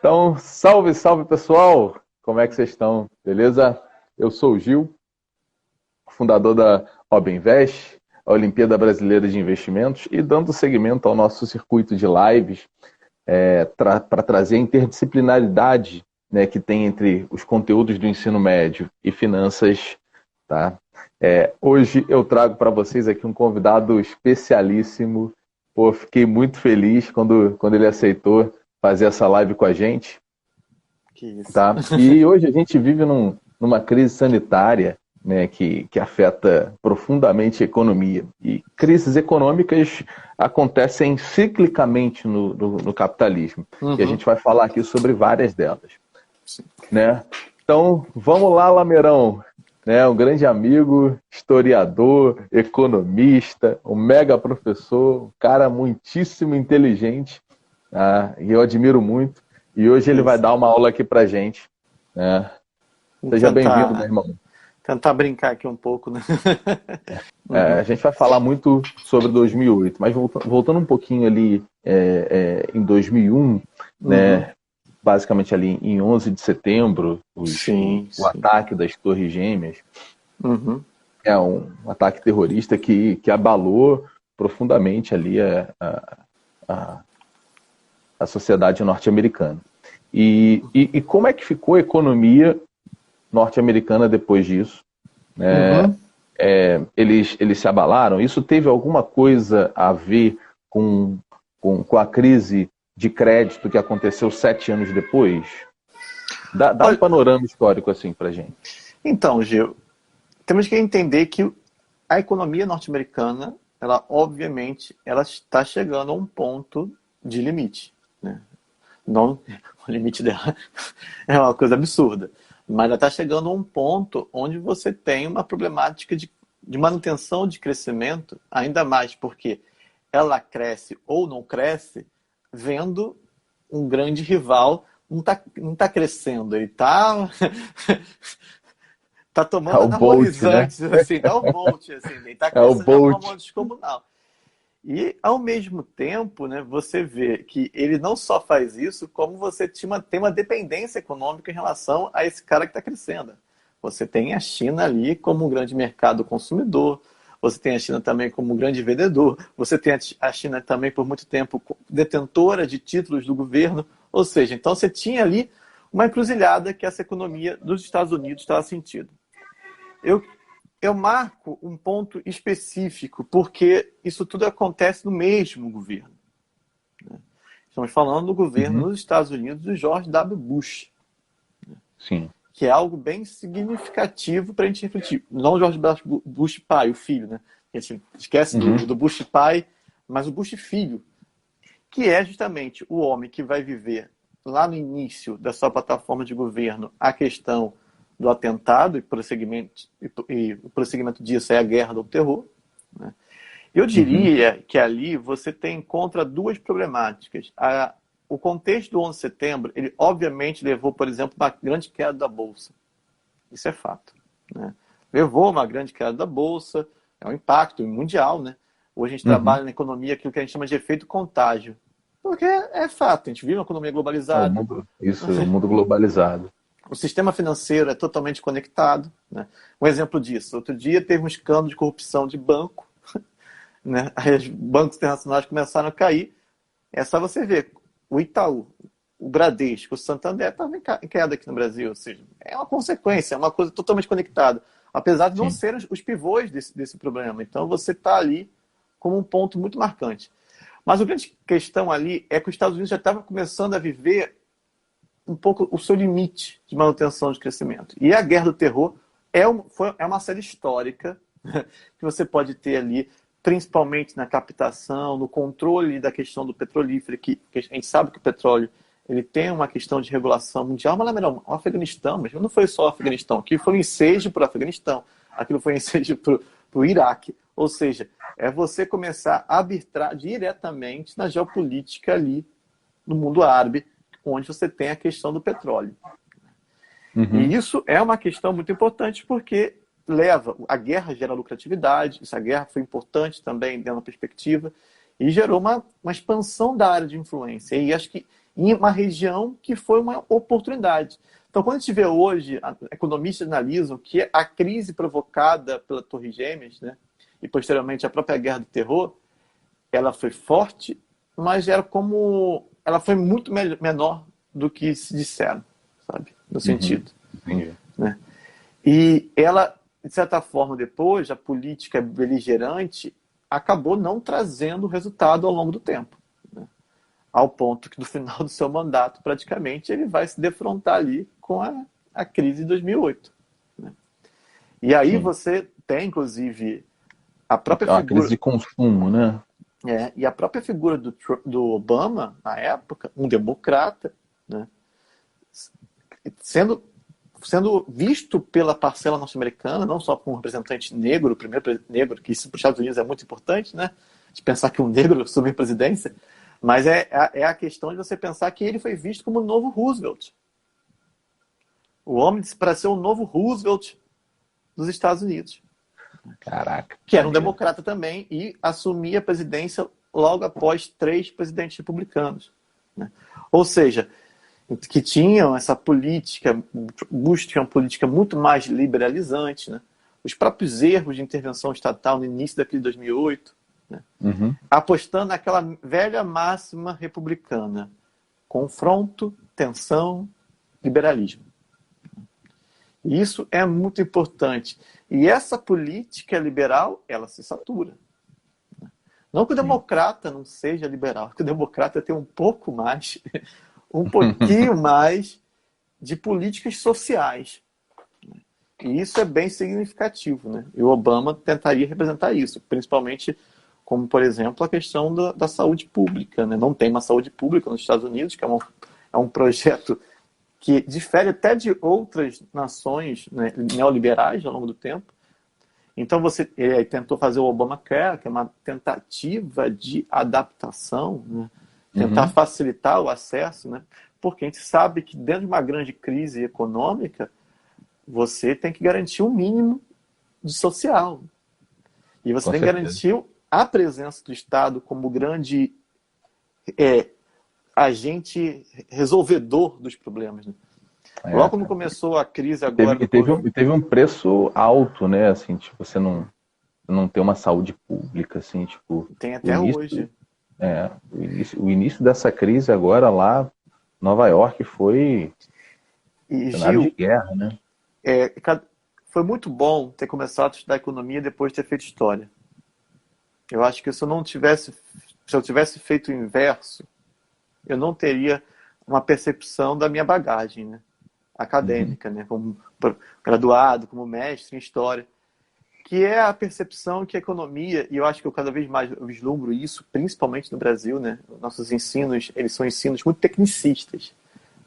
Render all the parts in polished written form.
Então, salve, salve pessoal! Como é que vocês estão? Beleza? Eu sou o Gil, fundador da OBInvest, a Olimpíada Brasileira de Investimentos, e dando seguimento ao nosso circuito de lives para trazer a interdisciplinaridade, né, que tem entre os conteúdos do ensino médio e finanças. Tá? Hoje eu trago para vocês aqui um convidado especialíssimo. Pô, fiquei muito feliz quando ele aceitou fazer essa live com a gente. Que isso. Tá? E hoje a gente vive numa crise sanitária, né, que afeta profundamente a economia. E crises econômicas acontecem ciclicamente no capitalismo. Uhum. E a gente vai falar aqui sobre várias delas. Né? Então, vamos lá, Lameirão. Né, um grande amigo, historiador, economista, um mega professor, um cara muitíssimo inteligente, e eu admiro muito. E hoje ele vai dar uma aula aqui pra gente. Né? Seja bem-vindo, meu irmão. Tentar brincar aqui um pouco, né? A gente vai falar muito sobre 2008, mas voltando um pouquinho ali em 2001, né? Basicamente ali em 11 de setembro, o ataque das Torres Gêmeas, é um ataque terrorista que abalou profundamente ali a sociedade norte-americana. E como é que ficou a economia norte-americana depois disso? Eles se abalaram? Isso teve alguma coisa a ver com a crise de crédito que aconteceu 7 anos depois? Dá um panorama histórico assim pra gente. Então, Gil, temos que entender que a economia norte-americana, ela obviamente, ela está chegando a um ponto de limite. Né? Não, o limite dela é uma coisa absurda, mas ela está chegando a um ponto onde você tem uma problemática de manutenção de crescimento, ainda mais porque ela cresce ou não cresce vendo um grande rival não tá crescendo, ele tá tomando anabolizantes, né? Assim, dá um Bolt, assim, ele tá crescendo de uma forma descomunal. E, ao mesmo tempo, né, você vê que ele não só faz isso, como você tem uma dependência econômica em relação a esse cara que está crescendo. Você tem a China ali como um grande mercado consumidor, você tem a China também como um grande vendedor, você tem a China também, por muito tempo, detentora de títulos do governo. Ou seja, então você tinha ali uma encruzilhada que essa economia dos Estados Unidos estava sentindo. Eu marco um ponto específico, porque isso tudo acontece no mesmo governo. Estamos falando do governo dos Estados Unidos do George W. Bush. Sim. Que é algo bem significativo para a gente refletir. Não o George Bush pai, o filho, né? A gente esquece do Bush pai, mas o Bush filho, que é justamente o homem que vai viver lá no início da sua plataforma de governo a questão do atentado e o prosseguimento disso é a guerra do terror. Né? Eu diria que ali você encontra duas problemáticas. O contexto do 11 de setembro, ele obviamente levou, por exemplo, uma grande queda da Bolsa. Isso é fato. Né? Levou uma grande queda da Bolsa, é um impacto mundial. Né? Hoje a gente trabalha na economia aquilo que a gente chama de efeito contágio. Porque é fato, a gente vive uma economia globalizada. O mundo globalizado. O sistema financeiro é totalmente conectado. Né? Um exemplo disso, outro dia teve um escândalo de corrupção de banco. Né? Aí os bancos internacionais começaram a cair. É só você ver. O Itaú, o Bradesco, o Santander estavam em queda aqui no Brasil. Ou seja, é uma consequência, é uma coisa totalmente conectada. Apesar de não serem os pivôs desse problema. Então você está ali como um ponto muito marcante. Mas a grande questão ali é que os Estados Unidos já estavam começando a viver um pouco o seu limite de manutenção de crescimento. E a Guerra do Terror é uma série histórica que você pode ter ali, principalmente na captação, no controle da questão do petrolífero, que a gente sabe que o petróleo ele tem uma questão de regulação mundial, mas não, o Afeganistão, mas não foi só o Afeganistão, aquilo foi um ensejo para o Afeganistão, aquilo foi um ensejo para o Iraque. Ou seja, é você começar a arbitrar diretamente na geopolítica ali no mundo árabe, onde você tem a questão do petróleo. E isso é uma questão muito importante porque a guerra gera lucratividade, essa guerra foi importante também dentro da perspectiva, e gerou uma expansão da área de influência. E acho que em uma região que foi uma oportunidade. Então, quando a gente vê hoje, economistas analisam que a crise provocada pela Torre Gêmeas, né, e posteriormente a própria Guerra do Terror, ela foi forte, mas ela foi muito menor do que se disseram, sabe? No sentido. Entendi. Né? E ela, de certa forma, depois, a política beligerante acabou não trazendo resultado ao longo do tempo. Né? Ao ponto que, no final do seu mandato, praticamente, ele vai se defrontar ali com a crise de 2008. Né? E aí você tem, inclusive, a própria Uma figura... crise de consumo, né? E a própria figura do Obama, na época, um democrata, né? Sendo visto pela parcela norte-americana, não só como um representante negro, o primeiro negro, que isso para os Estados Unidos é muito importante, né? De pensar que um negro assume a presidência, mas é a questão de você pensar que ele foi visto como o novo Roosevelt. O homem para ser o novo Roosevelt dos Estados Unidos. Caraca. Que era um democrata também e assumia a presidência logo após 3 presidentes republicanos. Né? Ou seja, que tinham essa política, buscam uma política muito mais liberalizante, né? Os próprios erros de intervenção estatal no início da crise de 2008, né? Apostando naquela velha máxima republicana: confronto, tensão, liberalismo. Isso é muito importante. E essa política liberal, ela se satura. Não que o democrata não seja liberal, que o democrata tem um pouquinho mais de políticas sociais. E isso é bem significativo, né? E o Obama tentaria representar isso, principalmente como, por exemplo, a questão da saúde pública, né? Não tem uma saúde pública nos Estados Unidos, que é um projeto que difere até de outras nações, né, neoliberais ao longo do tempo. Então ele tentou fazer o Obamacare, que é uma tentativa de adaptação, né? Tentar facilitar o acesso, né? Porque a gente sabe que dentro de uma grande crise econômica, você tem que garantir um mínimo de social. E você tem que garantir a presença do Estado como grande agente resolvedor dos problemas. Né? Logo quando começou a crise agora... Teve um preço alto, né? Assim, tipo, você não ter uma saúde pública, assim, tipo... Tem até hoje. O início dessa crise agora lá, Nova York, foi cenário de guerra, né? Foi muito bom ter começado a estudar economia depois de ter feito história. Eu acho que se eu tivesse feito o inverso, eu não teria uma percepção da minha bagagem, né? Acadêmica, né? Como graduado, como mestre em história, que é a percepção que a economia, e eu acho que eu cada vez mais vislumbro isso, principalmente no Brasil, né? Nossos ensinos, eles são ensinos muito tecnicistas,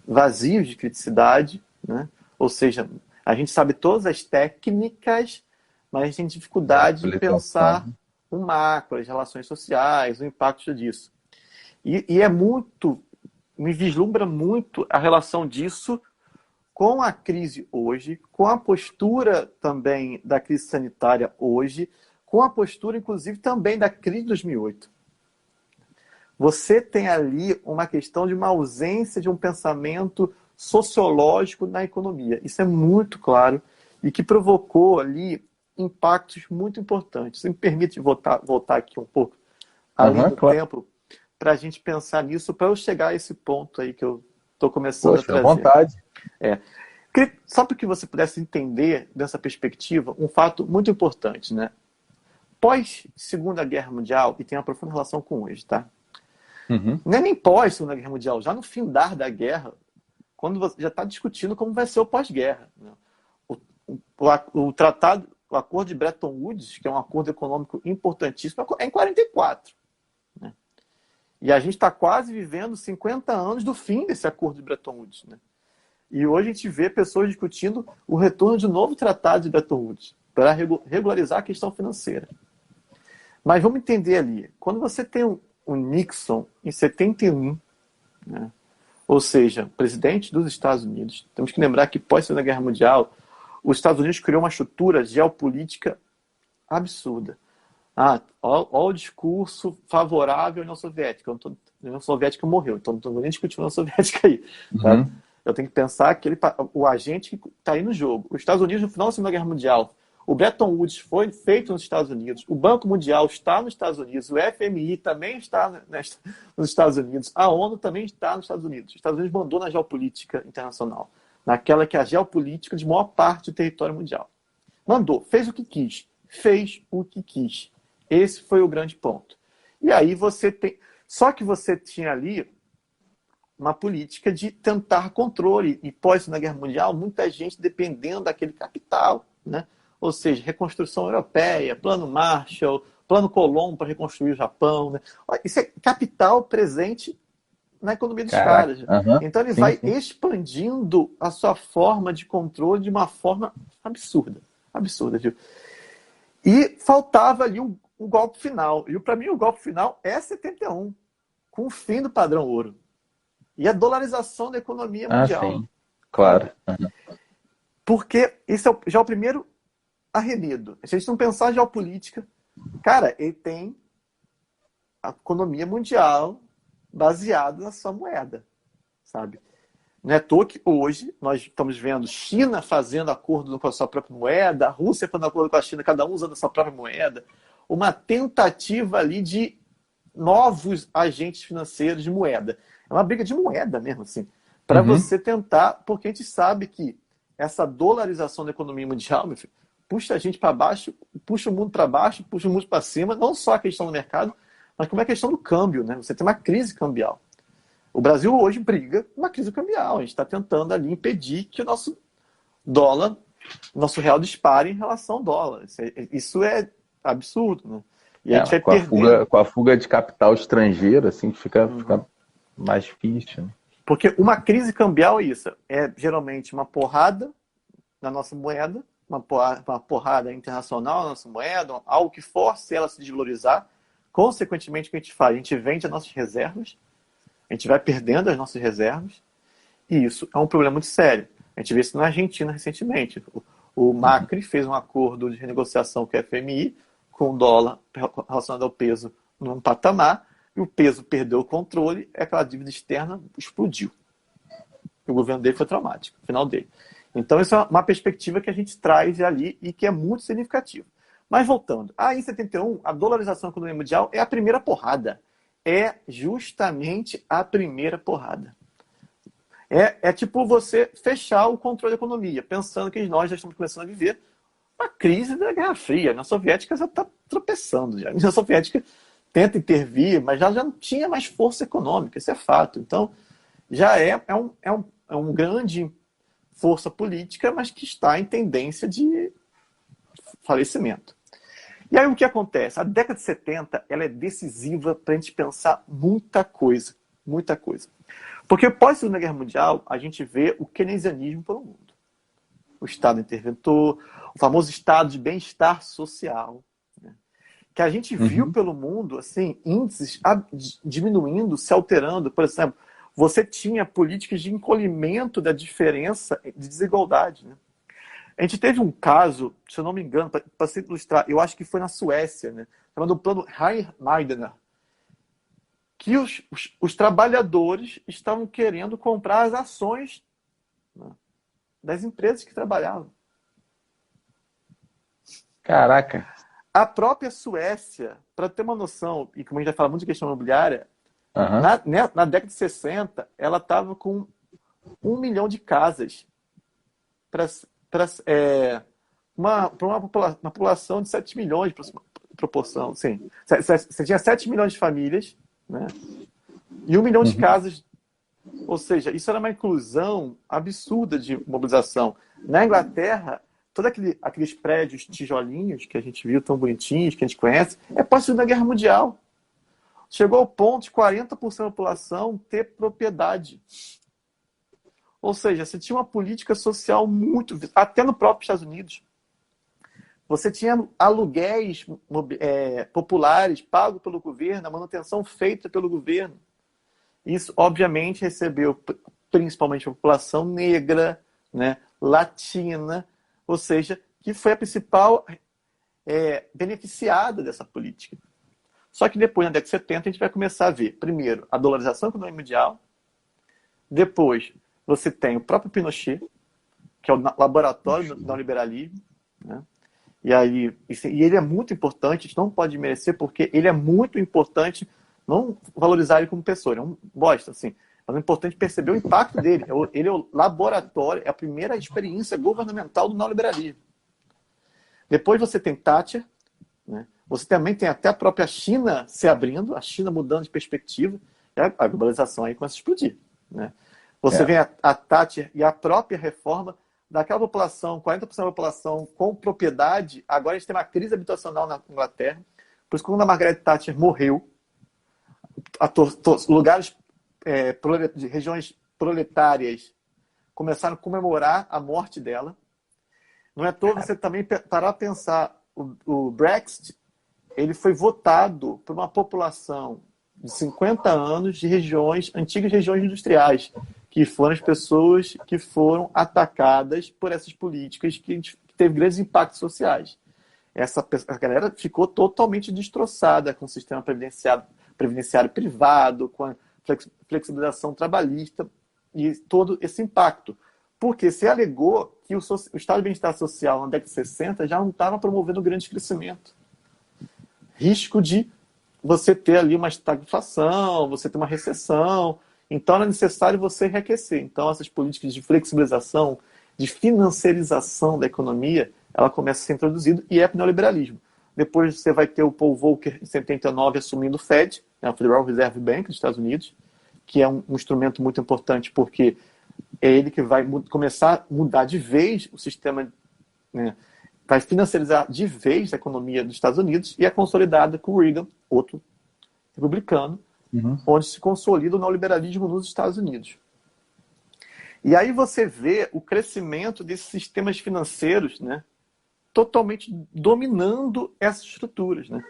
vazios de criticidade, né? Ou seja, a gente sabe todas as técnicas, mas a gente tem dificuldade de pensar o macro, as relações sociais, o impacto disso. E me vislumbra muito a relação disso com a crise hoje, com a postura também da crise sanitária hoje, com a postura, inclusive, também da crise de 2008. Você tem ali uma questão de uma ausência de um pensamento sociológico na economia. Isso é muito claro e que provocou ali impactos muito importantes. Se me permite voltar aqui um pouco além do tempo, para a gente pensar nisso, para eu chegar a esse ponto aí que eu estou começando a trazer. À vontade. Só para que você pudesse entender dessa perspectiva um fato muito importante, né? Pós Segunda Guerra Mundial, e tem uma profunda relação com hoje, tá? Não é nem pós Segunda Guerra Mundial, já no findar da guerra, quando você já está discutindo como vai ser o pós-guerra. Né? O acordo de Bretton Woods, que é um acordo econômico importantíssimo, é em 1944. Né? E a gente está quase vivendo 50 anos do fim desse acordo de Bretton Woods. Né? E hoje a gente vê pessoas discutindo o retorno de um novo tratado de Bretton Woods para regularizar a questão financeira. Mas vamos entender ali, quando você tem o Nixon em 71, né? Ou seja, presidente dos Estados Unidos, temos que lembrar que pós-Segunda Guerra Mundial, os Estados Unidos criou uma estrutura geopolítica absurda. Ó o discurso favorável à União Soviética. A União Soviética morreu, então não estou nem discutindo a União Soviética aí. Tá? Uhum. Eu tenho que pensar que o agente que está aí no jogo. Os Estados Unidos, no final da Segunda Guerra Mundial, o Bretton Woods foi feito nos Estados Unidos, o Banco Mundial está nos Estados Unidos, o FMI também está nos Estados Unidos, a ONU também está nos Estados Unidos. Os Estados Unidos mandou na geopolítica internacional, naquela que é a geopolítica de maior parte do território mundial. Mandou, fez o que quis. Fez o que quis. Esse foi o grande ponto. E aí você tem... Só que você tinha ali uma política de tentar controle. E pós-Segunda Guerra Mundial, muita gente dependendo daquele capital, né? Ou seja, reconstrução europeia, plano Marshall, plano Colombo para reconstruir o Japão. Né? Isso é capital presente na economia dos caras. Uhum. Então ele vai expandindo a sua forma de controle de uma forma absurda. Absurda, viu? E faltava ali o golpe final. E para mim o golpe final é 71, com o fim do padrão ouro. E a dolarização da economia mundial. Sim. Claro. Uhum. Porque esse é já o primeiro arremedo. Se a gente não pensar em geopolítica, cara, ele tem a economia mundial baseada na sua moeda, sabe? Não é à toa que hoje nós estamos vendo China fazendo acordo com a sua própria moeda, a Rússia fazendo acordo com a China, cada um usando a sua própria moeda. Uma tentativa ali de novos agentes financeiros de moeda. É uma briga de moeda mesmo, assim. Para você tentar, porque a gente sabe que essa dolarização da economia mundial, meu filho, puxa a gente para baixo, puxa o mundo para baixo, puxa o mundo para cima, não só a questão do mercado, mas como é a questão do câmbio, né? Você tem uma crise cambial. O Brasil hoje briga com uma crise cambial. A gente está tentando ali impedir que o nosso dólar, nosso real dispare em relação ao dólar. Isso é absurdo, né? E a gente vai com a fuga de capital estrangeiro, assim, fica mais difícil. Né? Porque uma crise cambial é isso. É geralmente uma porrada na nossa moeda, uma porrada internacional na nossa moeda, algo que force ela a se desvalorizar. Consequentemente, o que a gente faz? A gente vende as nossas reservas, a gente vai perdendo as nossas reservas, e isso é um problema muito sério. A gente vê isso na Argentina recentemente. O Macri fez um acordo de renegociação com o FMI, com o dólar relacionado ao peso num patamar, e o peso perdeu o controle, e aquela dívida externa explodiu. O governo dele foi traumático, o final dele. Então, isso é uma perspectiva que a gente traz ali e que é muito significativa. Mas voltando, em 71, a dolarização da economia mundial é a primeira porrada. É justamente a primeira porrada. É tipo você fechar o controle da economia, pensando que nós já estamos começando a viver uma crise da Guerra Fria. A União Soviética já está tropeçando. Já. A União Soviética tenta intervir, mas já não tinha mais força econômica, isso é fato. Então, já é um grande força política, mas que está em tendência de falecimento. E aí o que acontece? A década de 70 ela é decisiva para a gente pensar muita coisa. Muita coisa. Porque pós-Segunda Guerra Mundial, a gente vê o keynesianismo pelo mundo. O Estado interventor, o famoso estado de bem-estar social. Né? Que a gente viu pelo mundo assim, índices diminuindo, se alterando. Por exemplo, você tinha políticas de encolhimento da diferença de desigualdade. Né? A gente teve um caso, se eu não me engano, para se ilustrar, eu acho que foi na Suécia, né? Chamado Plano Heinz-Meidner, que os trabalhadores estavam querendo comprar as ações, né, das empresas que trabalhavam. Caraca! A própria Suécia, para ter uma noção, e como a gente vai falar muito de questão imobiliária, na década de 60, ela estava com 1 milhão de casas para uma população de 7 milhões, proporção. Sim. Você tinha 7 milhões de famílias, né? E 1 milhão de casas. Ou seja, isso era uma inclusão absurda de mobilização. Na Inglaterra, todos aqueles prédios tijolinhos que a gente viu, tão bonitinhos, que a gente conhece, é pós-Segunda Guerra Mundial. Chegou ao ponto de 40% da população ter propriedade. Ou seja, você tinha uma política social muito... Até no próprio Estados Unidos. Você tinha aluguéis populares pagos pelo governo, a manutenção feita pelo governo. Isso, obviamente, recebeu principalmente a população negra, né, latina, ou seja, que foi a principal beneficiada dessa política. Só que depois, na década de 70, a gente vai começar a ver, primeiro, a dolarização econômica mundial, depois você tem o próprio Pinochet, que é o laboratório do neoliberalismo, né? E ele é muito importante, a gente não pode merecer, porque ele é muito importante, não valorizar ele como pessoa, ele é um bosta, assim. Mas é importante perceber o impacto dele. Ele é o laboratório, é a primeira experiência governamental do neoliberalismo. Depois você tem Thatcher, né? Você também tem até a própria China se abrindo, a China mudando de perspectiva, e a globalização aí começa a explodir, né? Você vem a Thatcher e a própria reforma daquela população, 40% da população com propriedade. Agora a gente tem uma crise habitacional na Inglaterra. Por isso, quando a Margaret Thatcher morreu, lugares de regiões proletárias começaram a comemorar a morte dela. Não é à toa você também parar a pensar, o Brexit, ele foi votado por uma população de 50 anos de antigas regiões industriais, que foram as pessoas que foram atacadas por essas políticas que teve grandes impactos sociais. A galera ficou totalmente destroçada com o sistema previdenciário privado, com a flexibilização trabalhista e todo esse impacto. Porque se alegou que o Estado de Bem-Estar Social na década de 60 já não estava promovendo grande crescimento. Risco de você ter ali uma estagflação, você ter uma recessão. Então era necessário você enriquecer. Então essas políticas de flexibilização, de financiarização da economia, ela começa a ser introduzida e é neoliberalismo. Depois você vai ter o Paul Volcker, em 79, assumindo o Fed, né, o Federal Reserve Bank dos Estados Unidos, que é um instrumento muito importante porque é ele que vai começar a mudar de vez o sistema, né, vai financiarizar de vez a economia dos Estados Unidos e é consolidada com o Reagan, outro republicano, onde se consolida o neoliberalismo nos Estados Unidos. E aí você vê o crescimento desses sistemas financeiros, né, totalmente dominando essas estruturas, né?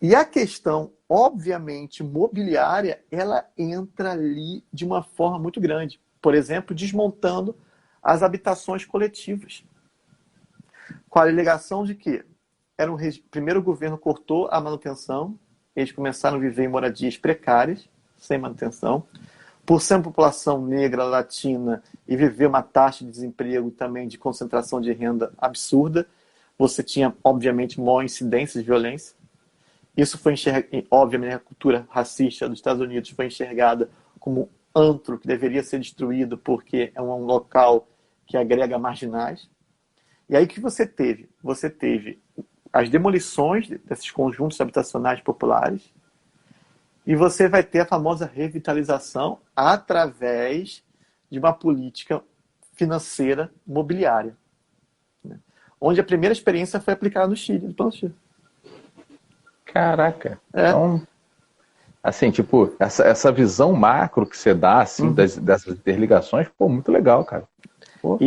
E a questão, obviamente, mobiliária, ela entra ali de uma forma muito grande. Por exemplo, desmontando as habitações coletivas. Com a alegação de que primeiro o governo cortou a manutenção, eles começaram a viver em moradias precárias, sem manutenção. Por ser uma população negra, latina, e viver uma taxa de desemprego também de concentração de renda absurda, você tinha, obviamente, maior incidência de violência. Isso foi obviamente, a cultura racista dos Estados Unidos foi enxergada como antro que deveria ser destruído porque é um local que agrega marginais. E aí o que você teve? Você teve as demolições desses conjuntos habitacionais populares e você vai ter a famosa revitalização através de uma política financeira mobiliária, né? Onde a primeira experiência foi aplicada no Chile, do Plano Chile. Caraca. Então, assim, tipo, essa visão macro que você dá, assim, dessas interligações, pô, muito legal, cara. Pô.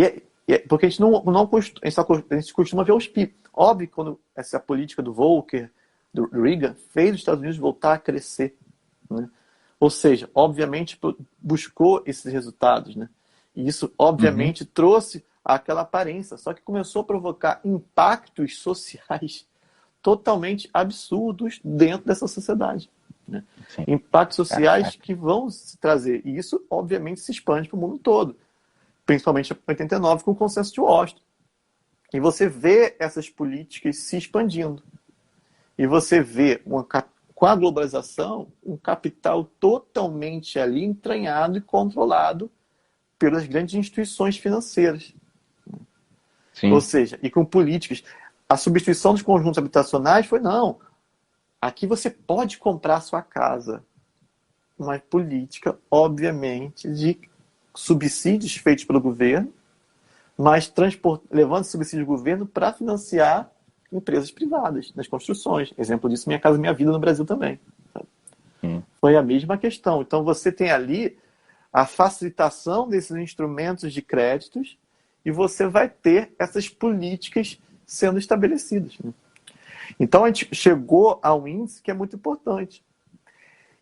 Porque a gente a gente costuma ver os picos. Óbvio que quando essa política do Volcker, do Reagan, fez os Estados Unidos voltar a crescer, né? Ou seja, obviamente buscou esses resultados, né? E isso, obviamente, trouxe aquela aparência, só que começou a provocar impactos sociais totalmente absurdos dentro dessa sociedade, né? Impactos sociais que vão se trazer. E isso, obviamente, se expande para o mundo todo. Principalmente em 89, com o consenso de Washington. E você vê essas políticas se expandindo. E você vê, com a globalização, um capital totalmente ali entranhado e controlado pelas grandes instituições financeiras. Sim. Ou seja, e com políticas. A substituição dos conjuntos habitacionais foi, não, aqui você pode comprar a sua casa. Uma política, obviamente, de subsídios feitos pelo governo, mas levando subsídios do governo para financiar empresas privadas nas construções. Exemplo disso, Minha Casa Minha Vida no Brasil também. Foi a mesma questão. Então você tem ali a facilitação desses instrumentos de créditos e você vai ter essas políticas sendo estabelecidas, né? Então a gente chegou a um índice que é muito importante.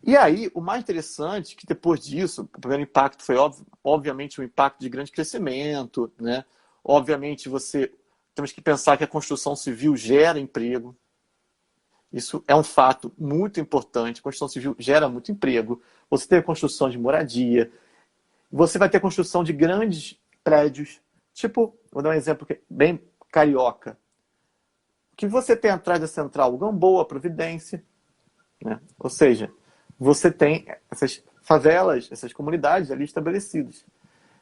E aí, o mais interessante, que depois disso, o primeiro impacto foi, obviamente, um impacto de grande crescimento, né? Obviamente, você temos que pensar que a construção civil gera emprego. Isso é um fato muito importante. A construção civil gera muito emprego. Você tem a construção de moradia. Você vai ter a construção de grandes prédios. Tipo, vou dar um exemplo bem carioca. O que você tem atrás da Central? Gamboa, Providência. Né? Ou seja, você tem essas favelas, essas comunidades ali estabelecidas.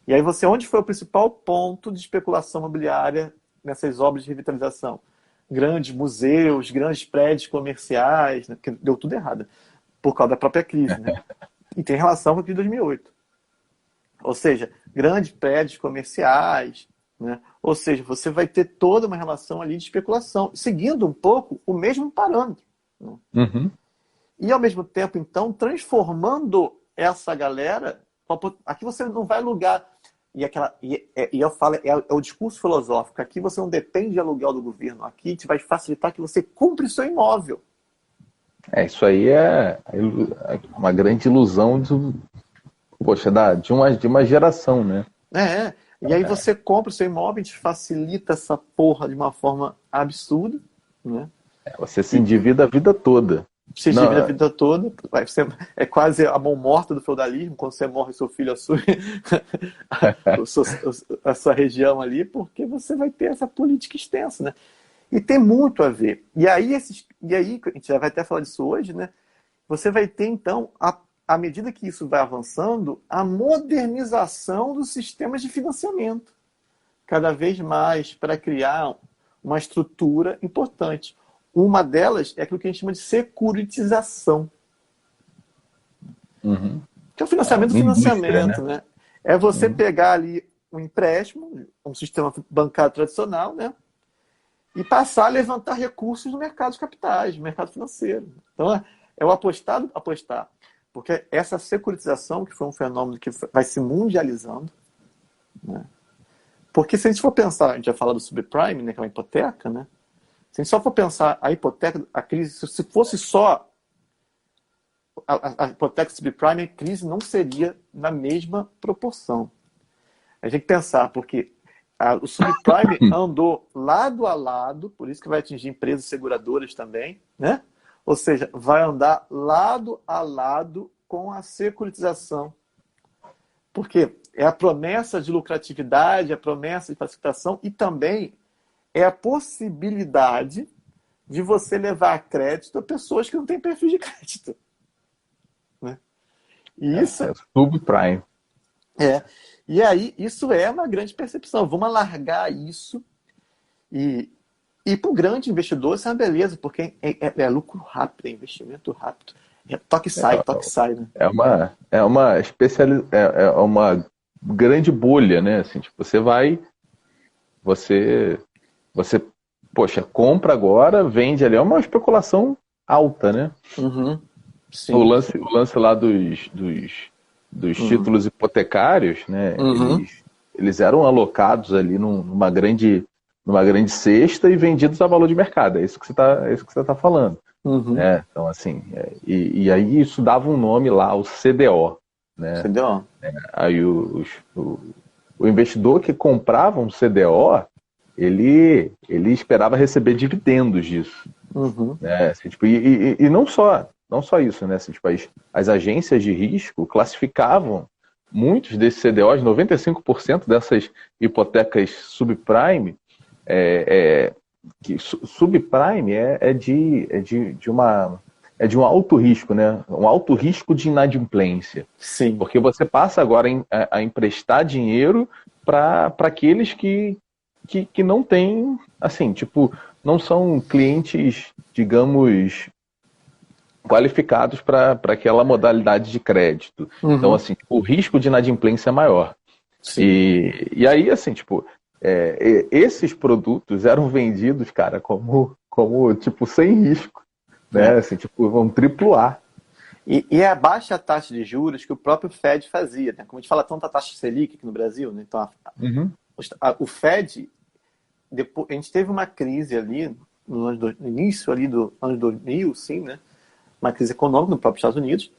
E aí onde foi o principal ponto de especulação imobiliária nessas obras de revitalização? Grandes museus, grandes prédios comerciais, né? Porque deu tudo errado por causa da própria crise. Né? E tem relação com a crise de 2008. Ou seja, grandes prédios comerciais, né? Ou seja, você vai ter toda uma relação ali de especulação, seguindo um pouco o mesmo parâmetro. Né? Uhum. E, ao mesmo tempo, então, transformando essa galera... Aqui você não vai alugar... E eu falo, é o discurso filosófico. Aqui você não depende de aluguel do governo. Aqui te vai facilitar que você compre o seu imóvel. Isso aí é uma grande ilusão poxa, de uma geração, né? E aí você compra o seu imóvel e te facilita essa porra de uma forma absurda, né? Você se endivida a vida toda. Se endivida a vida toda. É quase a mão morta do feudalismo, quando você morre, seu filho assume a sua região ali, porque você vai ter essa política extensa, né? E tem muito a ver. E aí, a gente já vai até falar disso hoje, né? Você vai ter, então, à medida que isso vai avançando, a modernização dos sistemas de financiamento. Cada vez mais para criar uma estrutura importante. Uma delas é aquilo que a gente chama de securitização. Uhum. Que é o financiamento do financiamento, né? É você pegar ali um empréstimo, um sistema bancário tradicional, né? E passar a levantar recursos no mercado de capitais, no mercado financeiro. Então, é o apostar. Porque essa securitização, que foi um fenômeno que vai se mundializando, né? Porque se a gente for pensar, a gente já falou do subprime, né, que é uma hipoteca, né? Se a gente só for pensar a hipoteca, a crise, se fosse só a hipoteca subprime, a crise não seria na mesma proporção. A gente tem que pensar, porque o subprime andou lado a lado, por isso que vai atingir empresas seguradoras também, né? Ou seja, vai andar lado a lado com a securitização. Porque é a promessa de lucratividade, a promessa de facilitação e também é a possibilidade de você levar a crédito a pessoas que não têm perfil de crédito. Né? E isso... subprime. E aí, isso é uma grande percepção. Vamos alargar isso e para o grande investidor isso é uma beleza, porque é lucro rápido, é investimento rápido. Toque e sai, né? É uma grande bolha, né? Assim, tipo, você, poxa, compra agora, vende ali, é uma especulação alta, né? Uhum. Sim. O lance lá dos títulos hipotecários, né? Eles eram alocados ali numa grande cesta e vendidos a valor de mercado. É isso que você tá falando. Né? Então, assim, e aí isso dava um nome lá, o CDO. Né? CDO. Aí o investidor que comprava um CDO, ele esperava receber dividendos disso. Né? Assim, tipo, e não só isso, né? Assim, tipo, as agências de risco classificavam muitos desses CDOs, 95% dessas hipotecas subprime, que subprime é de um alto risco, né? Um alto risco de inadimplência. Sim. Porque você passa agora a emprestar dinheiro para aqueles que não têm, assim, tipo, não são clientes, digamos, qualificados para aquela modalidade de crédito. Então, assim, o risco de inadimplência é maior. Sim. E aí, assim, tipo, esses produtos eram vendidos, cara, como tipo, sem risco. Né? Assim, tipo, vão triplar. E é a baixa taxa de juros que o próprio Fed fazia, né? Como a gente fala tanta taxa Selic aqui no Brasil, né? Então, o Fed, depois, a gente teve uma crise ali, no início ali do ano 2000, sim, né? Uma crise econômica no próprio Estados Unidos.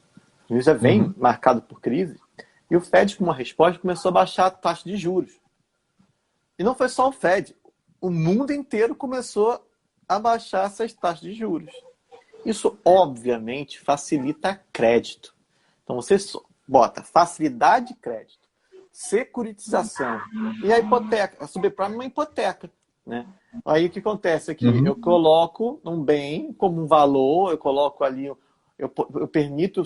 O Unidos já vem marcado por crise. E o Fed, como uma resposta, começou a baixar a taxa de juros. E não foi só o Fed. o mundo inteiro começou a baixar essas taxas de juros. Isso, obviamente, facilita crédito. Então, você bota facilidade de crédito, securitização e a hipoteca. A subprime é uma hipoteca, né? Aí, o que acontece aqui? Eu coloco um bem como um valor, eu coloco ali, eu permito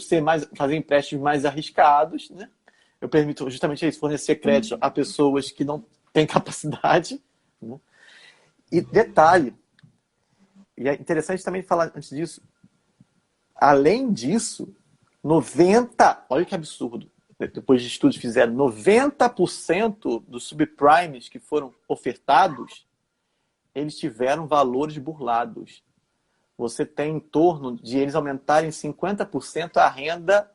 fazer empréstimos mais arriscados, né? Eu permito justamente isso, fornecer crédito a pessoas que não têm capacidade, né? E detalhe, e é interessante também falar antes disso, além disso, olha que absurdo, depois de estudos fizeram, 90% dos subprimes que foram ofertados, eles tiveram valores burlados. Você tem em torno de eles aumentarem 50% a renda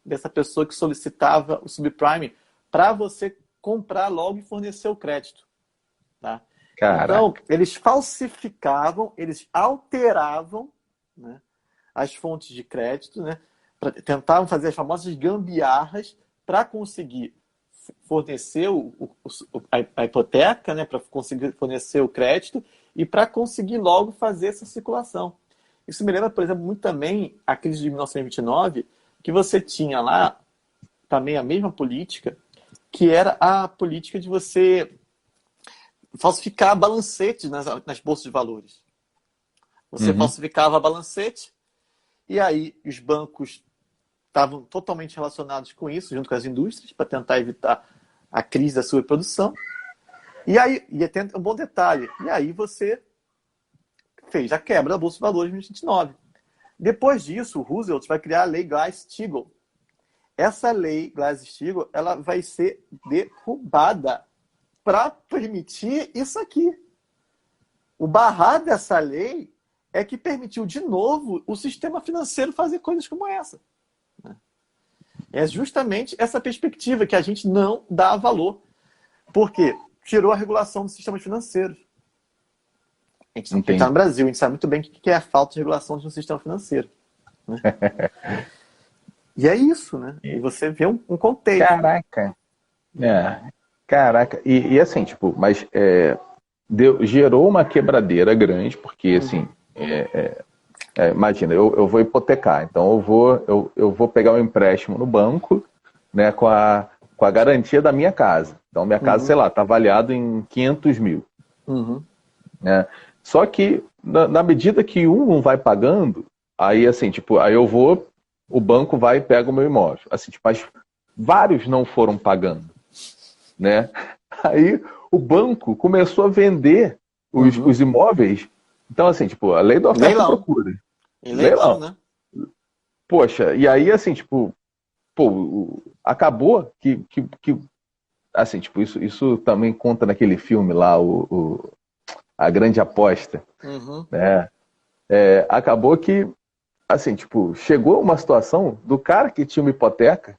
dessa pessoa que solicitava o subprime para você comprar logo e fornecer o crédito. Tá? Então, eles falsificavam, eles alteravam, né, as fontes de crédito, né, tentavam fazer as famosas gambiarras para conseguir fornecer a hipoteca, né, para conseguir fornecer o crédito e para conseguir logo fazer essa circulação. Isso me lembra, por exemplo, muito também a crise de 1929, que você tinha lá também a mesma política, que era a política de você falsificar balancetes nas bolsas de valores. Você falsificava balancete e aí os bancos estavam totalmente relacionados com isso, junto com as indústrias, para tentar evitar a crise da sobreprodução. E aí, tem um bom detalhe, e aí você fez a quebra da Bolsa de Valores em 1929. Depois disso, o Roosevelt vai criar a Lei Glass-Steagall. Essa lei Glass-Steagall, ela vai ser derrubada para permitir isso aqui. O barrado dessa lei é que permitiu, de novo, o sistema financeiro fazer coisas como essa. É justamente essa perspectiva que a gente não dá valor. Por quê? Tirou a regulação dos sistemas financeiros. A gente está no Brasil, a gente sabe muito bem o que é a falta de regulação de um sistema financeiro. Né? E é isso, né? E você vê um contexto. Caraca. Caraca. E assim, tipo, mas gerou uma quebradeira grande, porque assim, imagina, eu vou hipotecar, então eu vou pegar um empréstimo no banco, né, com a garantia da minha casa. Então, minha casa, sei lá, está avaliada em 500 mil. Né? Só que, na medida que um não vai pagando, aí assim, tipo, aí o banco vai e pega o meu imóvel. Assim, tipo, mas vários não foram pagando. Né? Aí o banco começou a vender os imóveis. Então, assim, tipo, a lei da oferta e procura. Leilão, né? Poxa, e aí, assim, tipo, acabou que assim, tipo, isso também conta naquele filme lá, A Grande Aposta. Né? Acabou que, assim, tipo, chegou uma situação do cara que tinha uma hipoteca,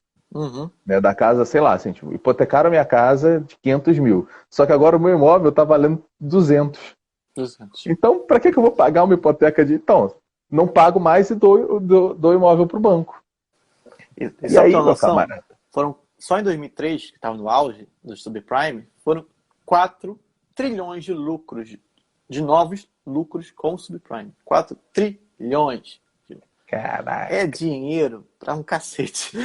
né, da casa, sei lá, assim, tipo, hipotecaram a minha casa de 500 mil. Só que agora o meu imóvel tá valendo 200. Então, para que eu vou pagar uma hipoteca de... Então, não pago mais e dou imóvel pro banco. E aí, meu camarada? Só em 2003, que estava no auge do subprime, foram 4 trilhões de lucros, de novos lucros com o subprime. 4 trilhões. Caraca. É dinheiro pra um cacete.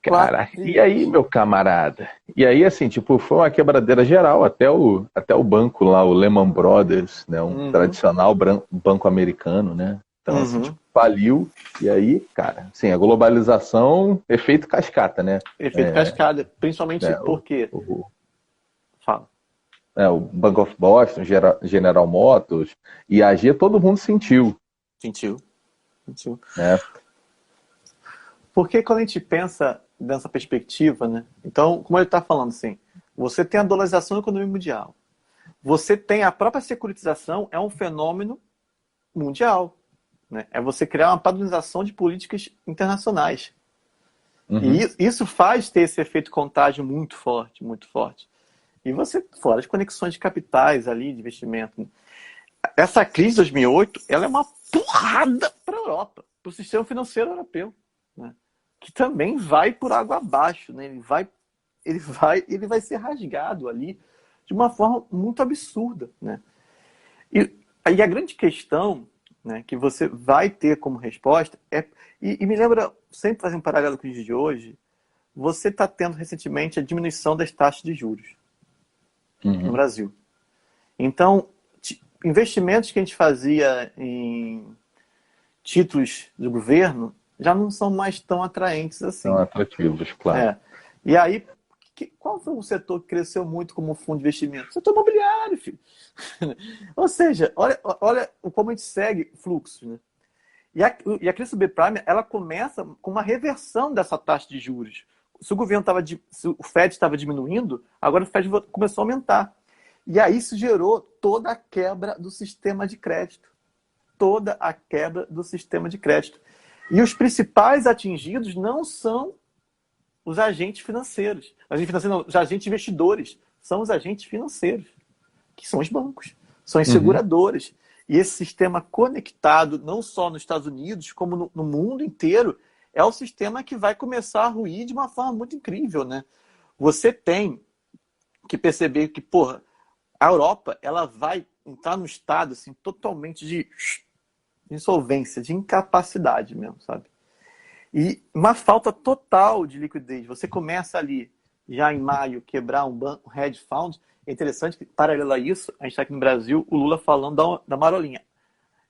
Caraca. E aí, meu camarada? E aí, assim, tipo, foi uma quebradeira geral, até o banco lá, o Lehman Brothers, né, um tradicional banco americano, né? Então, assim, tipo, faliu. E aí, cara, assim, a globalização, efeito cascata, né? Efeito cascata, principalmente porque... Fala. O Bank of Boston, General Motors, IAG, todo mundo sentiu. Sentiu. Né? Porque quando a gente pensa nessa perspectiva, né? Então, como ele está falando assim, você tem a dolarização da economia mundial. Você tem a própria securitização, é um fenômeno mundial. Né? É você criar uma padronização de políticas internacionais. E isso faz ter esse efeito contágio muito forte, muito forte. E você, fora as conexões de capitais ali, de investimento. Né? Essa crise de 2008, ela é uma porrada para a Europa, para o sistema financeiro europeu. Né? Que também vai por água abaixo. Né? Ele vai ser rasgado ali de uma forma muito absurda, né? E a grande questão, né, que você vai ter como resposta e me lembra, sempre fazer um paralelo com os dias de hoje, você está tendo recentemente a diminuição das taxas de juros no Brasil. Então, investimentos que a gente fazia em títulos do governo já não são mais tão atraentes assim. São atrativos, claro. E aí, qual foi o setor que cresceu muito como fundo de investimento? O setor imobiliário, filho. Ou seja, olha como a gente segue fluxos, né? E a crise do subprime, ela começa com uma reversão dessa taxa de juros. Se o Fed estava diminuindo, agora o Fed começou a aumentar. E aí isso gerou toda a quebra do sistema de crédito. Toda a quebra do sistema de crédito. E os principais atingidos não são os agentes financeiros. Os agentes investidores são os agentes financeiros, que são os bancos, são as seguradoras. E esse sistema conectado, não só nos Estados Unidos, como no mundo inteiro, é o sistema que vai começar a ruir de uma forma muito incrível, né? Você tem que perceber que, a Europa, ela vai entrar num estado assim, totalmente de insolvência, de incapacidade mesmo, sabe? E uma falta total de liquidez. Você começa ali, já em maio, quebrar um hedge fund. É interessante que, paralelo a isso, a gente está aqui no Brasil, o Lula falando da marolinha.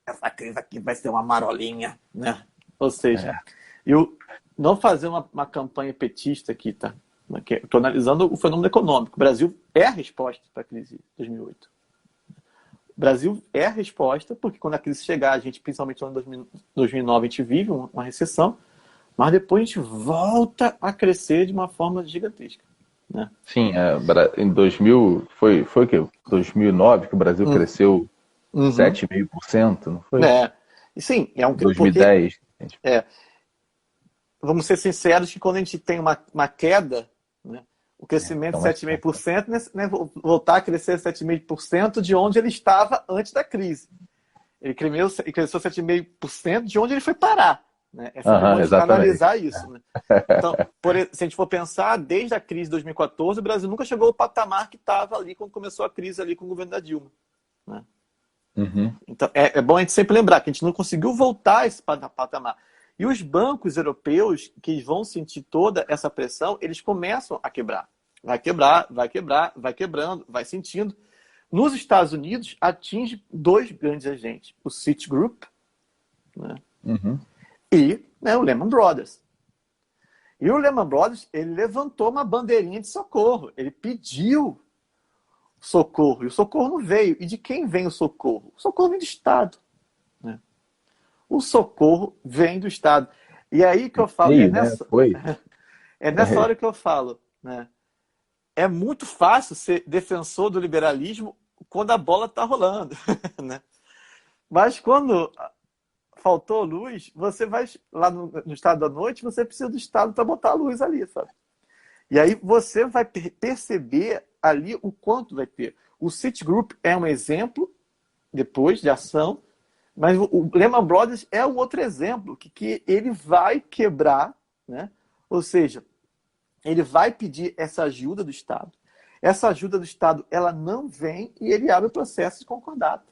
Essa crise aqui vai ser uma marolinha, né? Ou seja, eu não fazer uma campanha petista aqui, tá? Estou analisando o fenômeno econômico. O Brasil é a resposta para a crise de 2008. O Brasil é a resposta, porque quando a crise chegar, a gente, principalmente no ano 2009, a gente vive uma recessão, mas depois a gente volta a crescer de uma forma gigantesca, né? Sim, em 2000, foi o quê? 2009 que o Brasil cresceu 7,5%, não foi? E sim, é um 2010. Vamos ser sinceros que quando a gente tem uma queda, né, o crescimento de 7,5%, né, voltar a crescer 7,5% de onde ele estava antes da crise. Ele cresceu 7,5% de onde ele foi parar. Né? É sempre bom a gente analisar isso. Né? Então, se a gente for pensar, desde a crise de 2014, o Brasil nunca chegou ao patamar que estava ali quando começou a crise ali com o governo da Dilma. Né? Então, é bom a gente sempre lembrar que a gente não conseguiu voltar a esse patamar. E os bancos europeus, que vão sentir toda essa pressão, eles começam a quebrar. Vai quebrar, vai quebrar, vai quebrando, vai sentindo. Nos Estados Unidos, atinge dois grandes agentes. O Citigroup, né? E, né, o Lehman Brothers. E o Lehman Brothers, ele levantou uma bandeirinha de socorro. Ele pediu socorro. E o socorro não veio. E de quem vem o socorro? O socorro vem do Estado. Né? O socorro vem do Estado. E aí que eu falo... É nessa hora que eu falo, né? É muito fácil ser defensor do liberalismo quando a bola está rolando. Né? Mas quando faltou luz, você vai lá no Estado da noite, você precisa do Estado para botar a luz ali, sabe? E aí você vai perceber ali o quanto vai ter. O Citigroup é um exemplo, depois de ação, mas o Lehman Brothers é o outro exemplo, que ele vai quebrar, né? Ou seja, ele vai pedir essa ajuda do Estado. Essa ajuda do Estado, ela não vem e ele abre o processo de concordata.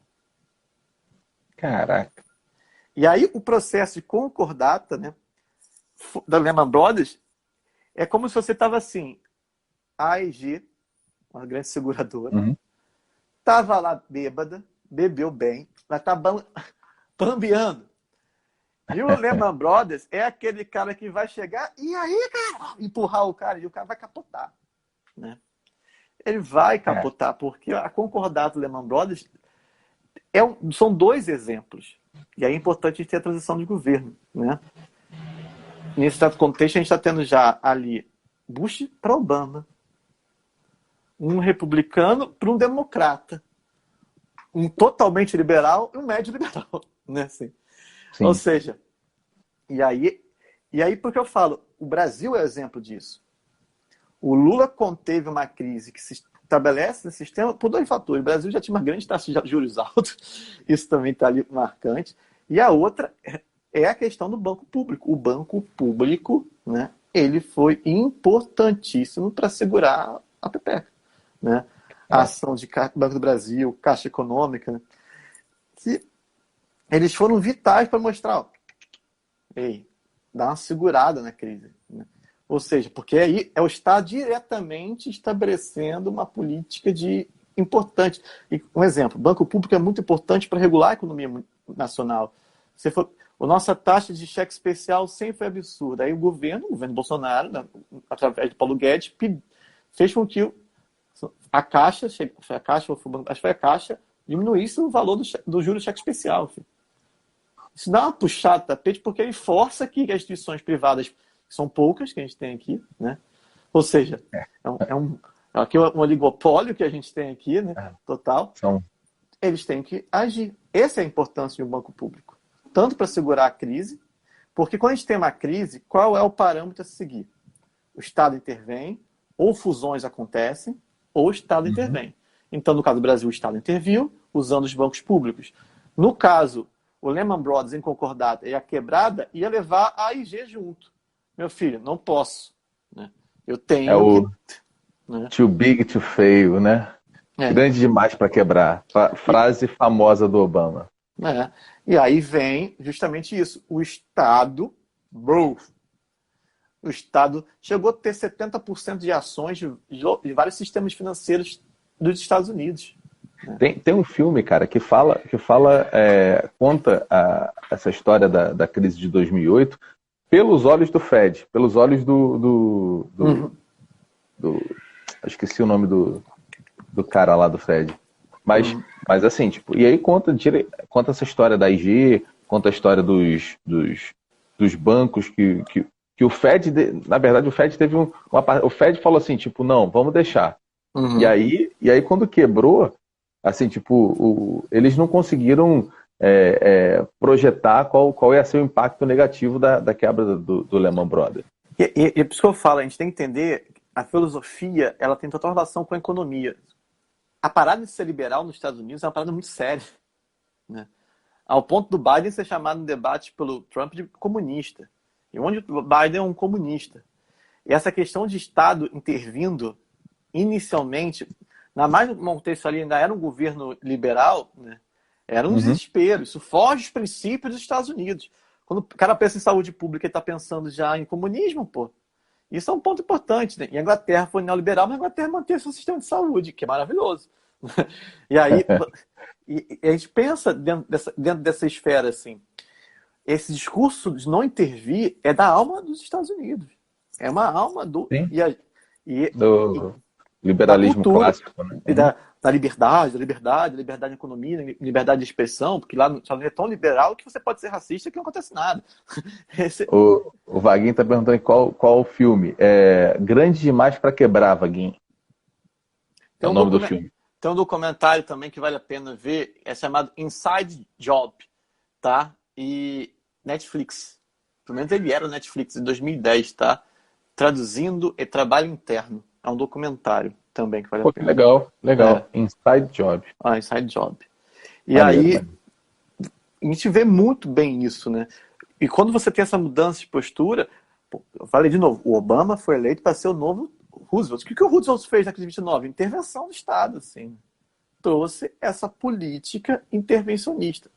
Caraca. E aí o processo de concordata, né, da Lehman Brothers, é como se você estava assim, a AEG, uma grande seguradora, estava lá bêbada, bebeu bem, ela está bambeando. E o Lehman Brothers é aquele cara que vai chegar e aí, cara, empurrar o cara e o cara vai capotar. Né? Ele vai capotar, porque a concordata do Lehman Brothers são dois exemplos. E aí é importante a gente ter a transição de governo. Né? Nesse contexto, a gente está tendo já ali Bush para Obama, um republicano para um democrata, um totalmente liberal e um médio liberal. Né? Assim. Ou seja, e aí porque eu falo, o Brasil é exemplo disso. O Lula conteve uma crise que se estabelece no sistema por dois fatores. O Brasil já tinha uma grande taxa de juros altos, isso também está ali marcante. E a outra é a questão do banco público. O banco público, né, ele foi importantíssimo para segurar a pepeca. Né? a ação de Banco do Brasil, Caixa Econômica, né? Que eles foram vitais para mostrar, ó, ei, dá uma segurada na crise, né? Ou seja, porque aí é o Estado diretamente estabelecendo uma política de importante. E um exemplo, o banco público é muito importante para regular a economia nacional. Se for, a nossa taxa de cheque especial sempre foi absurda. Aí o governo Bolsonaro, né, através do Paulo Guedes, fez com que a Caixa, acho que foi a Caixa, diminuísse o valor do juro do cheque especial. Filho. Isso dá uma puxada de tapete porque ele força que as instituições privadas, que são poucas que a gente tem aqui, né? Ou seja, aqui é um oligopólio que a gente tem aqui, né? Total. Eles têm que agir. Essa é a importância de um banco público. Tanto para segurar a crise, porque quando a gente tem uma crise, qual é o parâmetro a seguir? O Estado intervém, ou fusões acontecem, ou o Estado intervém. Então, no caso do Brasil, o Estado interviu, usando os bancos públicos. No caso, o Lehman Brothers em concordata e a quebrada ia levar a AIG junto. Meu filho, não posso. Né? Eu tenho que... Too big to fail, né? Grande demais para quebrar. Frase famosa do Obama. E aí vem justamente isso. O Estado chegou a ter 70% de ações de vários sistemas financeiros dos Estados Unidos. Tem um filme, cara, que conta essa história da crise de 2008 pelos olhos do Fed, pelos olhos do esqueci o nome do cara lá do Fed. Mas assim, tipo, e aí conta essa história da IG, conta a história dos bancos que o Fed, na verdade, o Fed teve o Fed falou assim, tipo, não, vamos deixar. E aí quando quebrou, assim, tipo, eles não conseguiram projetar qual ia ser o impacto negativo da quebra do Lehman Brothers. E por isso que eu falo, a gente tem que entender, a filosofia, ela tem total relação com a economia. A parada de ser liberal nos Estados Unidos é uma parada muito séria, né? Ao ponto do Biden ser chamado no debate pelo Trump de comunista. E onde o Biden é um comunista. E essa questão de Estado intervindo, inicialmente, na mais no contexto ali, ainda era um governo liberal, né? Era um desespero. Isso foge dos princípios dos Estados Unidos. Quando o cara pensa em saúde pública, ele está pensando já em comunismo, pô. Isso é um ponto importante, né? E a Inglaterra foi neoliberal, mas a Inglaterra manteve seu sistema de saúde, que é maravilhoso. E aí, a gente pensa dentro dessa esfera, assim, esse discurso de não intervir é da alma dos Estados Unidos. É uma alma do liberalismo clássico, né? E da liberdade de economia, liberdade de expressão, porque lá nos Estados Unidos é tão liberal que você pode ser racista que não acontece nada. O Vaguinho está perguntando qual o filme. Grande demais para quebrar, Vaguinho. É o nome do filme. Tem um documentário também que vale a pena ver, é chamado Inside Job, tá? E Netflix. Pelo menos ele era o Netflix, em 2010, tá? Traduzindo e Trabalho Interno. É um documentário também que vale a pena. Legal. Inside Job. Inside Job. E aí, a gente vê muito bem isso, né? E quando você tem essa mudança de postura, eu falei de novo, o Obama foi eleito para ser o novo Roosevelt. O que o Roosevelt fez na crise de 29? Intervenção do Estado, assim. Trouxe essa política intervencionista.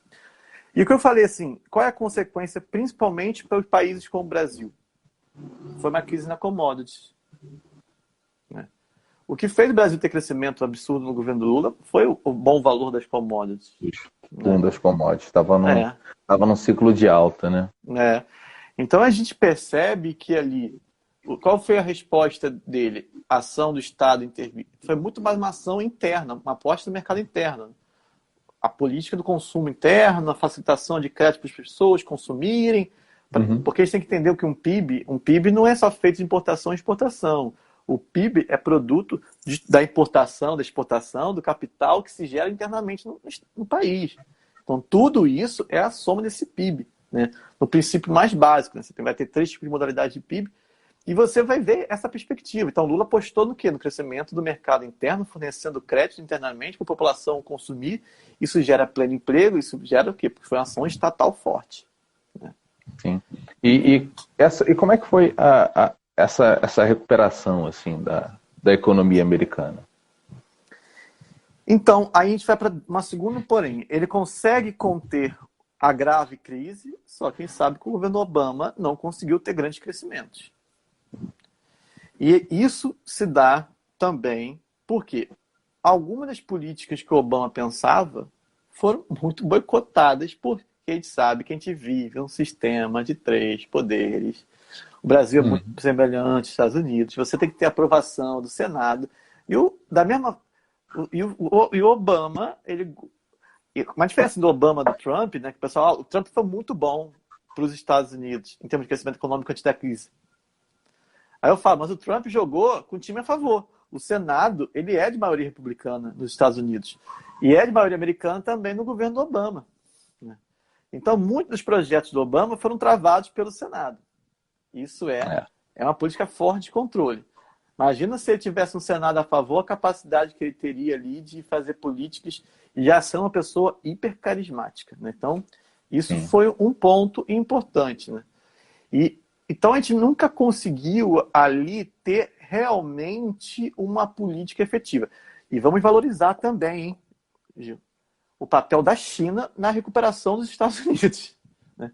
E o que eu falei, assim, qual é a consequência, principalmente para os países como o Brasil? Foi uma crise na commodities. Né? O que fez o Brasil ter crescimento absurdo no governo do Lula foi o bom valor das commodities. Das commodities. Estava num ciclo de alta, né? Então a gente percebe que ali, qual foi a resposta dele? A ação do Estado intervir. Foi muito mais uma ação interna, uma aposta no mercado interno. A política do consumo interno, a facilitação de crédito para as pessoas consumirem. Porque a gente tem que entender que um PIB não é só feito de importação e exportação. O PIB é produto da importação, da exportação, do capital que se gera internamente no país. Então, tudo isso é a soma desse PIB, né? No princípio mais básico, né? Você vai ter 3 tipos de modalidade de PIB e você vai ver essa perspectiva. Então, Lula apostou no quê? No crescimento do mercado interno, fornecendo crédito internamente para a população consumir. Isso gera pleno emprego, isso gera o quê? Porque foi uma ação estatal forte. Né? Sim. E como é que foi essa recuperação assim, da economia americana? Então, aí a gente vai para uma segunda, porém. Ele consegue conter a grave crise, só quem sabe que o governo Obama não conseguiu ter grandes crescimentos. E isso se dá também porque algumas das políticas que o Obama pensava foram muito boicotadas, porque a gente sabe que a gente vive um sistema de 3 poderes. O Brasil é muito semelhante aos Estados Unidos. Você tem que ter aprovação do Senado. E o Obama, uma diferença do Obama e do Trump, né? Que o pessoal, o Trump foi muito bom para os Estados Unidos em termos de crescimento econômico antes da crise. Aí eu falo, mas o Trump jogou com o time a favor. O Senado, ele é de maioria republicana nos Estados Unidos. E é de maioria americana também no governo do Obama. Então, muitos dos projetos do Obama foram travados pelo Senado. Isso é uma política forte de controle. Imagina se ele tivesse um Senado a favor, a capacidade que ele teria ali de fazer políticas e já ser uma pessoa hiper carismática. Né? Então, isso foi um ponto importante. Né? Então, a gente nunca conseguiu ali ter realmente uma política efetiva. E vamos valorizar também, hein, Gil, o papel da China na recuperação dos Estados Unidos. Né?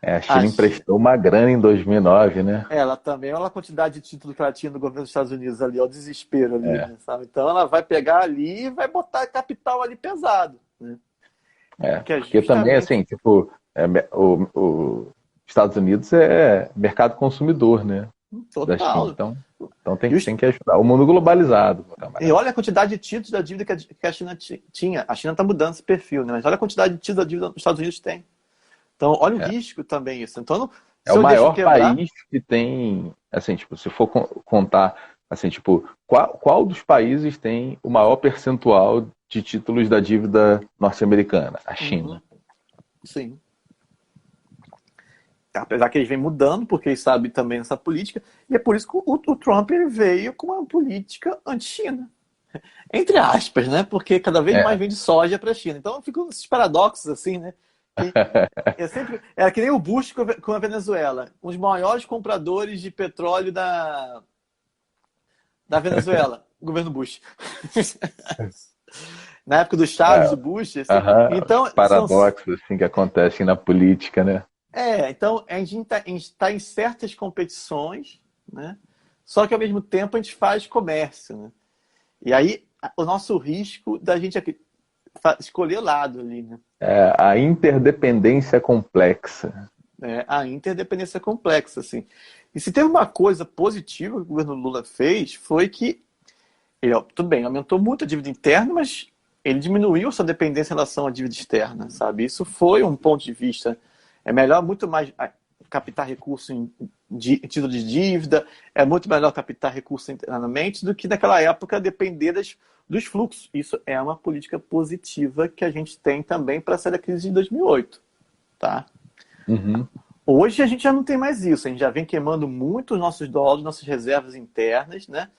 A China emprestou uma grana em 2009, né? Ela também, olha a quantidade de título que ela tinha no governo dos Estados Unidos ali, ó, o desespero ali, né, sabe? Então ela vai pegar ali e vai botar capital ali pesado. Né? Porque também, assim, tipo, os Estados Unidos é mercado consumidor, né? Total. Da China. Então tem que ajudar. O mundo globalizado. E olha a quantidade de títulos da dívida que a China tinha. A China está mudando esse perfil, né? Mas olha a quantidade de títulos da dívida que os Estados Unidos têm. Então, olha o risco também isso. Então, é o maior país que tem, assim, tipo, se for contar, assim, tipo, qual dos países tem o maior percentual de títulos da dívida norte-americana? A China. Sim. Apesar que eles vêm mudando, porque eles sabem também essa política, e é por isso que o Trump ele veio com uma política anti-China. Entre aspas, né? Porque cada vez mais vende soja para a China. Então, ficam esses paradoxos, assim, né? Era que nem o Bush com a Venezuela. Um dos maiores compradores de petróleo da Venezuela, o governo Bush. Na época do Chaves, do Bush. Assim, então, paradoxos assim, que acontecem na política, né? Então a gente está em certas competições, né? Só que ao mesmo tempo a gente faz comércio. Né? E aí o nosso risco da gente escolher lado ali, né? A interdependência complexa. A interdependência complexa, assim. E se teve uma coisa positiva que o governo Lula fez, foi que ele, tudo bem, aumentou muito a dívida interna, mas ele diminuiu sua dependência em relação à dívida externa, sabe? Isso foi um ponto de vista. É melhor muito mais captar recurso em título de dívida, é muito melhor captar recurso internamente do que naquela época depender dos fluxos. Isso é uma política positiva que a gente tem também para sair da crise de 2008. Tá? Hoje a gente já não tem mais isso, a gente já vem queimando muito os nossos dólares, nossas reservas internas, né?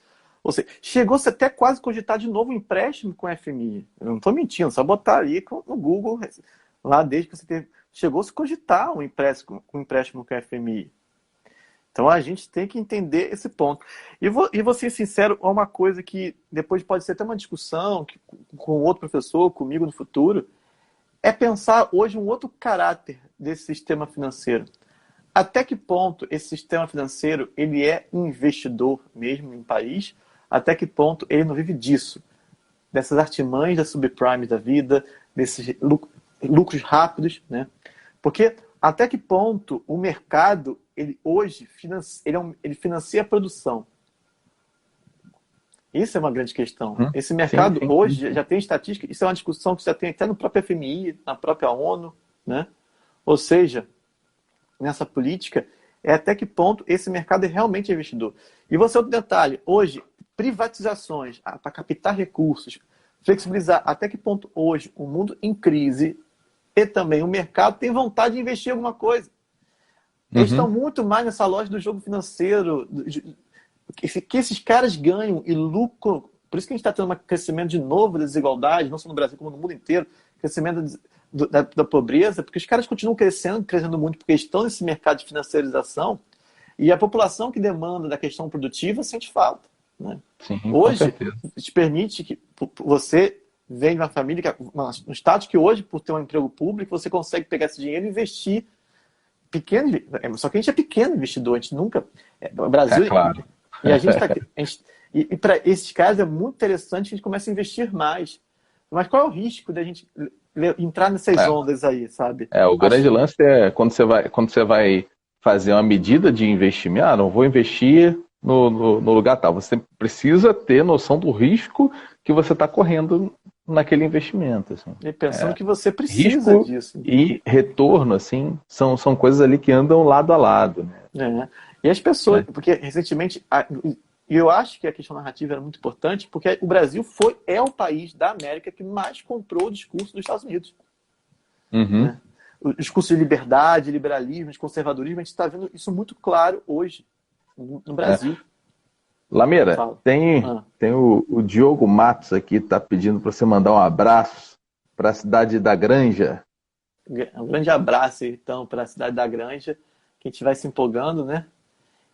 Ou seja, chegou-se até quase cogitar de novo um empréstimo com a FMI. Eu não estou mentindo, só botar ali no Google, lá desde que você teve... Chegou-se a cogitar um empréstimo com a FMI. Então a gente tem que entender esse ponto. E vou ser sincero, é uma coisa que depois pode ser até uma discussão com outro professor, comigo no futuro, é pensar hoje um outro caráter desse sistema financeiro. Até que ponto esse sistema financeiro ele é investidor mesmo em país? Até que ponto ele não vive disso? Dessas artimanhas da subprime da vida, desses lucros rápidos, né? Porque até que ponto o mercado, ele hoje ele financia a produção? Isso é uma grande questão. Esse mercado hoje já tem estatística, isso é uma discussão que já tem até no próprio FMI, na própria ONU, né? Ou seja, nessa política, é até que ponto esse mercado é realmente investidor. E você, outro detalhe, hoje, privatizações para captar recursos, flexibilizar, até que ponto hoje o mundo em crise e também o mercado tem vontade de investir em alguma coisa. Eles estão muito mais nessa loja do jogo financeiro, que esses caras ganham e lucram. Por isso que a gente está tendo um crescimento de novo da desigualdade, não só no Brasil, como no mundo inteiro, crescimento da pobreza, porque os caras continuam crescendo muito, porque estão nesse mercado de financiarização, e a população que demanda da questão produtiva sente falta. Né? Sim, hoje, te permite que você vem de uma família, um status que hoje, por ter um emprego público, você consegue pegar esse dinheiro e investir pequeno. Só que a gente é pequeno investidor, a gente nunca. O Brasil. Claro. E a gente está. E para esses casos é muito interessante que a gente comece a investir mais. Mas qual é o risco da gente entrar nessas ondas aí, sabe? O grande lance é quando você vai fazer uma medida de investimento, não vou investir no lugar tal. Você precisa ter noção do risco que você está correndo naquele investimento. Assim. E pensando que você precisa risco disso. E retorno, assim, são coisas ali que andam lado a lado. Né? E as pessoas, porque recentemente, e eu acho que a questão narrativa era muito importante, porque o Brasil é o país da América que mais comprou o discurso dos Estados Unidos. Uhum. Né? O discurso de liberdade, liberalismo, de conservadorismo, a gente está vendo isso muito claro hoje no Brasil. Lameira, tem o Diogo Matos aqui, está pedindo para você mandar um abraço para a cidade da Granja. Um grande abraço, então, para a cidade da Granja, que a gente vai se empolgando, né?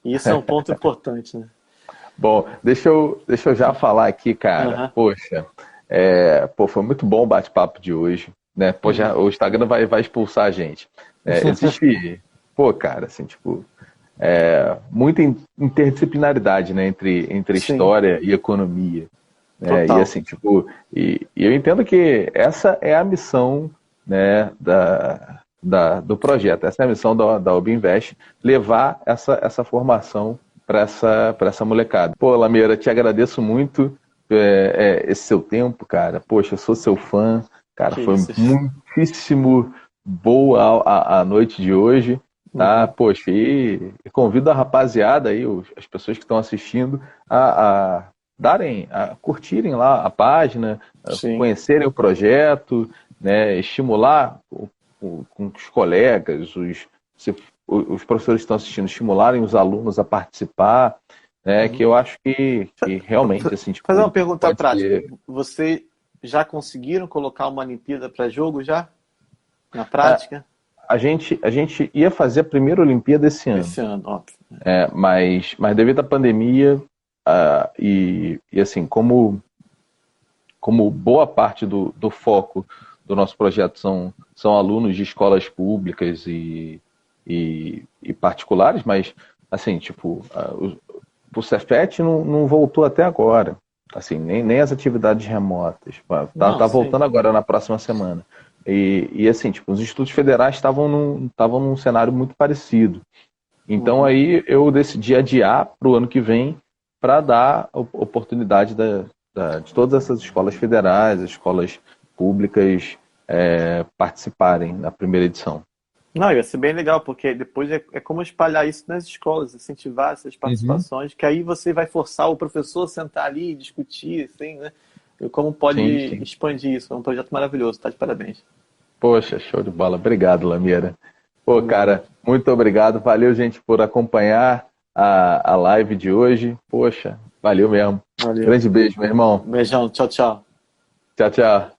E isso é um ponto importante, né? Bom, deixa eu já falar aqui, cara. Poxa, foi muito bom o bate-papo de hoje. Né? O Instagram vai expulsar a gente. Existe, cara, assim, tipo, muita interdisciplinaridade, né, entre história e economia. Né? E assim, tipo, e eu entendo que essa é a missão, né, do projeto, essa é a missão da Obinvest, levar essa formação para essa molecada. Pô, Lameira, te agradeço muito esse seu tempo, cara. Poxa, eu sou seu fã. Cara, foi muitíssimo boa a noite de hoje, tá? Poxa, e convido a rapaziada aí, as pessoas que estão assistindo, a curtirem lá a página, conhecerem o projeto, né? Estimular com os colegas, os professores que estão assistindo, estimularem os alunos a participar, né? Que eu acho que realmente, assim, tipo, fazer uma pergunta prática. Você já conseguiram colocar uma Olimpíada para jogo já? Na prática? A gente ia fazer a primeira Olimpíada esse ano. Esse ano, óbvio. Mas devido à pandemia, e assim, como boa parte do foco do nosso projeto são alunos de escolas públicas e particulares, mas assim, tipo, o Cefet não voltou até agora. Assim, nem as atividades remotas. Tá voltando agora na próxima semana. E assim, tipo, os institutos federais estavam num cenário muito parecido. Então aí eu decidi adiar para o ano que vem para dar oportunidade de todas essas escolas federais, as escolas públicas participarem na primeira edição. Não, ia ser bem legal, porque depois é como espalhar isso nas escolas, incentivar essas participações, que aí você vai forçar o professor a sentar ali e discutir, assim, né? E como pode expandir isso. É um projeto maravilhoso, tá de parabéns. Poxa, show de bola. Obrigado, Lameira. Pô, cara, muito obrigado. Valeu, gente, por acompanhar a live de hoje. Poxa, valeu mesmo. Valeu. Grande beijo, meu irmão. Beijão, tchau, tchau. Tchau, tchau.